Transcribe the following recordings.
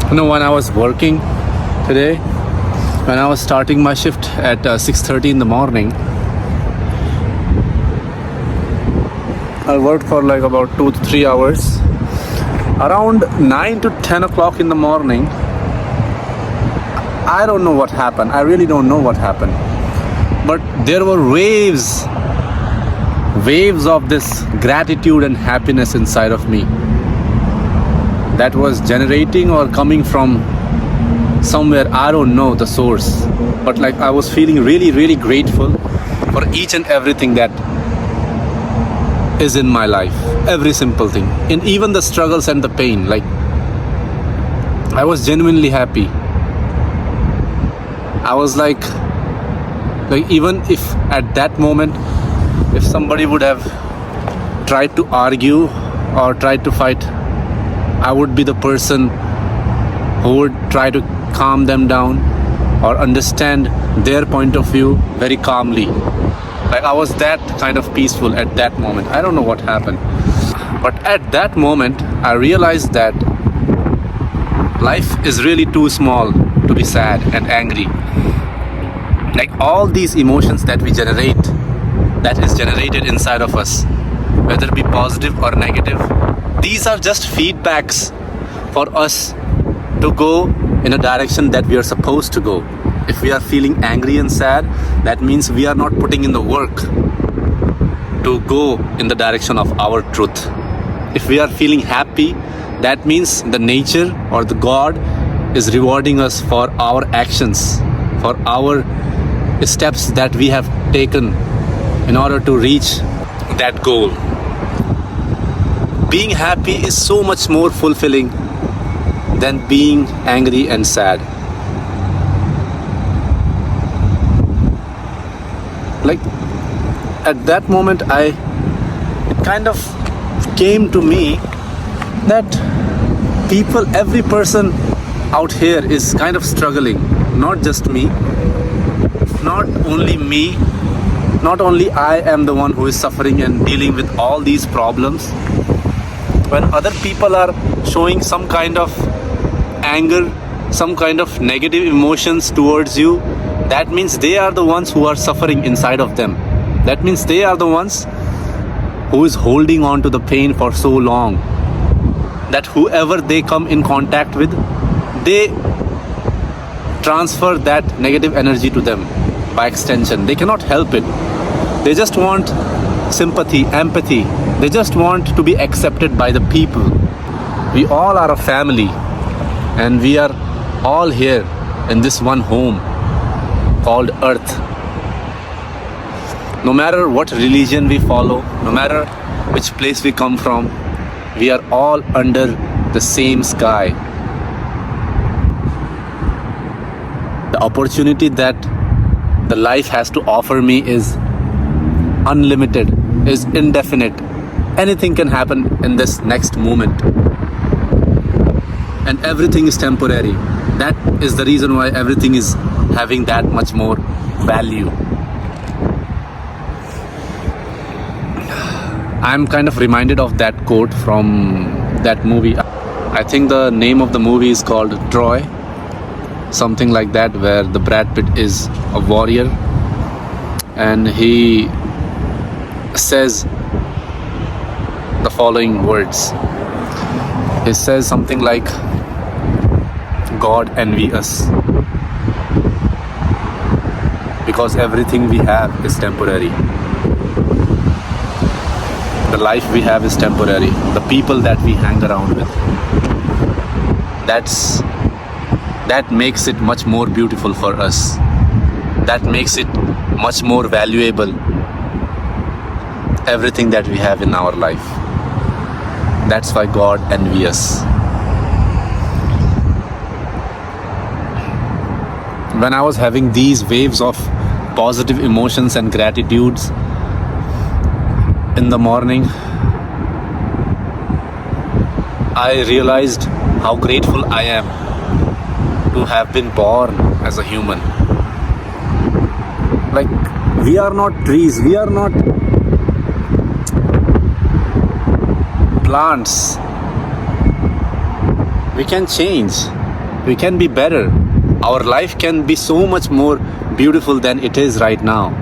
When I was working today, when I was starting my shift at 6:30 in the morning, I worked for like about 2 to 3 hours. Around 9 to 10 o'clock in the morning, I don't know what happened. I really don't know what happened. But there were waves of this gratitude and happiness inside of me that was generating or coming from somewhere. I don't know the source, but like I was feeling really grateful for each and everything that is in my life, every simple thing, in even the struggles and the pain. Like I was genuinely happy. I was like even if at that moment, if somebody would have tried to argue or tried to fight, I would be the person who would try to calm them down or understand their point of view very calmly. Like I was that kind of peaceful at that moment. I don't know what happened. But at that moment, I realized that life is really too small to be sad and angry. Like all these emotions that we generate, that is generated inside of us, whether it be positive or negative, these are just feedbacks for us to go in a direction that we are supposed to go. If we are feeling angry and sad, that means we are not putting in the work to go in the direction of our truth. If we are feeling happy, that means the nature or the God is rewarding us for our actions, for our steps that we have taken in order to reach that goal. Being happy is so much more fulfilling than being angry and sad. Like at that moment, it kind of came to me that every person out here is kind of struggling. Not just me, not only me, not only I am the one who is suffering and dealing with all these problems. When other people are showing some kind of anger, some kind of negative emotions towards you, that means they are the ones who are suffering inside of them. That means they are the ones who is holding on to the pain for so long that whoever they come in contact with, they transfer that negative energy to them by extension. They cannot help it. They just want sympathy, empathy. They just want to be accepted by the people. We all are a family, and we are all here in this one home called Earth. No matter what religion we follow, no matter which place we come from, we are all under the same sky. The opportunity that the life has to offer me is unlimited, is indefinite. Anything can happen in this next moment. And everything is temporary. That is the reason why everything is having that much more value. I'm kind of reminded of that quote from that movie. I think the name of the movie is called Troy, something like that, where the Brad Pitt is a warrior and he says the following words. He says something like, God envy us because everything we have is temporary. The life we have is temporary. The people that we hang around with, that makes it much more beautiful for us. That makes it much more valuable. Everything that we have in our life. That's why God envy us. When I was having these waves of positive emotions and gratitudes in the morning, I realized how grateful I am to have been born as a human. Like, we are not trees, we are not plants. We can change. We can be better. Our life can be so much more beautiful than it is right now.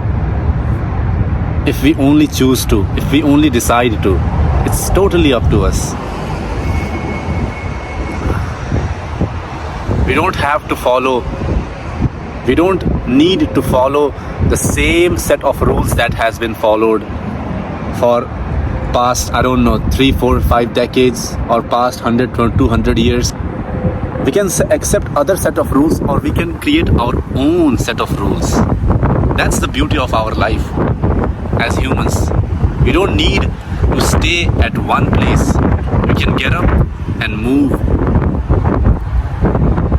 If we only choose to, if we only decide to, it's totally up to us. We don't have to follow, we don't need to follow the same set of rules that has been followed for past, I don't know, 3, 4, 5 decades or past 100 to 200 years. We can accept other set of rules, or we can create our own set of rules. That's the beauty of our life as humans. We don't need to stay at one place. We can get up and move.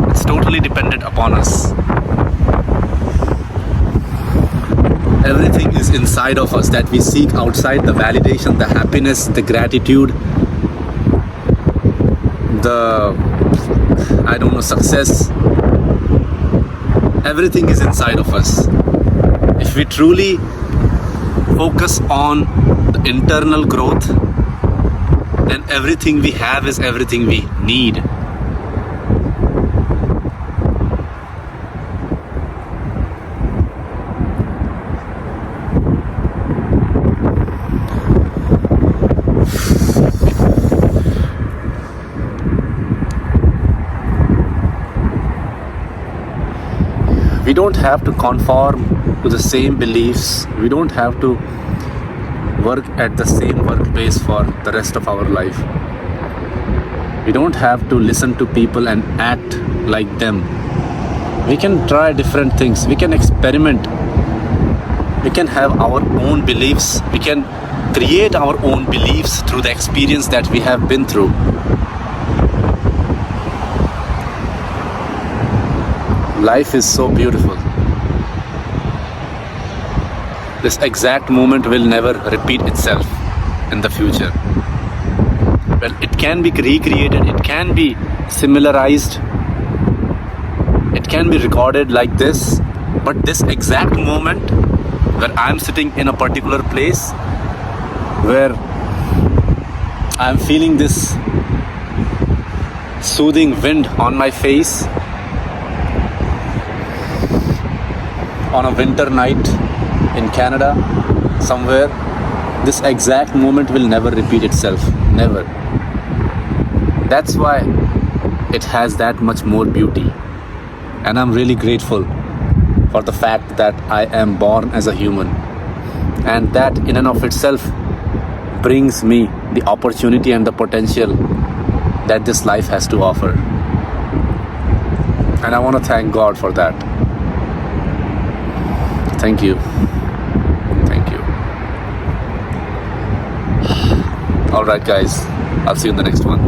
It's totally dependent upon us. Everything is inside of us that we seek outside: the validation, the happiness, the gratitude, the, I don't know, success. Everything is inside of us. If we truly focus on the internal growth, then everything we have is everything we need. We don't have to conform to the same beliefs. We don't have to work at the same workplace for the rest of our life. We don't have to listen to people and act like them. We can try different things. We can experiment. We can have our own beliefs. We can create our own beliefs through the experience that we have been through. Life is so beautiful. This exact moment will never repeat itself in the future. Well, it can be recreated, it can be similarized, it can be recorded like this, but this exact moment where I'm sitting in a particular place, where I'm feeling this soothing wind on my face, on a winter night in Canada, somewhere, this exact moment will never repeat itself. Never. That's why it has that much more beauty. And I'm really grateful for the fact that I am born as a human. And that in and of itself brings me the opportunity and the potential that this life has to offer. And I want to thank God for that. Thank you. Thank you. Alright guys, I'll see you in the next one.